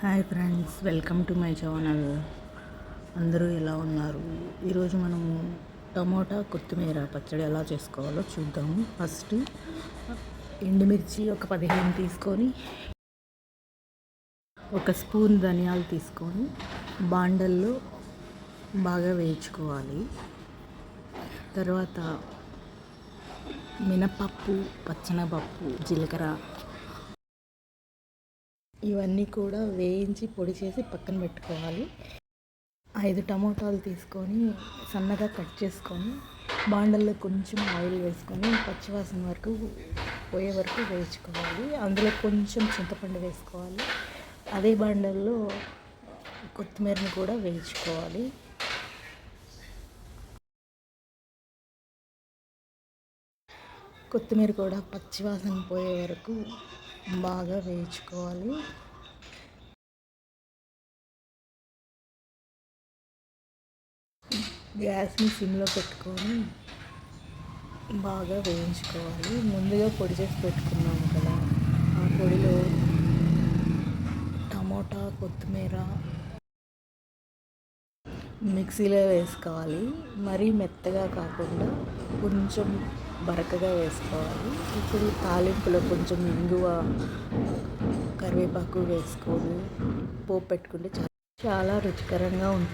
Hi friends, welcome to my channel. అందరూ ఎలా ఉన్నారు? ఈరోజు మనము టమోటా కొత్తిమీర పచ్చడి ఎలా చేసుకోవాలో చూద్దాము. ఫస్ట్ ఎండుమిర్చి ఒక 15 తీసుకొని, ఒక స్పూన్ ధనియాలు తీసుకొని బాండల్లో బాగా వేయించుకోవాలి. తర్వాత మినపప్పు, పచ్చెనపప్పు, జీలకర్ర ఇవన్నీ కూడా వేయించి పొడి చేసి పక్కన పెట్టుకోవాలి. 5 టమోటాలు తీసుకొని సన్నగా కట్ చేసుకొని బాండల్లో కొంచెం ఆయిల్ వేసుకొని పచ్చివాసన వరకు పోయే వరకు వేయించుకోవాలి. అందులో కొంచెం చింతపండు వేసుకోవాలి. అదే బాండల్లో కొత్తిమీరని కూడా వేయించుకోవాలి. కొత్తిమీర కూడా పచ్చివాసన పోయే వరకు బాగా వేయించుకోవాలి. గ్యాస్ని సిమ్లో పెట్టుకొని బాగా వేయించుకోవాలి. ముందుగా పొడి చేసి పెట్టుకున్నాము కదా, ఆ పొడిలో టమోటా, కొత్తిమీర మిక్సీలో వేసుకోవాలి. మరీ మెత్తగా కాకుండా కొంచెం బరకగా వేసుకోవాలి. ఇప్పుడు తాలింపులో కొంచెం ఇంగువ, కరివేపాకు వేసుకొని పోపు పెట్టుకుంటే చాలా రుచికరంగా ఉంటుంది.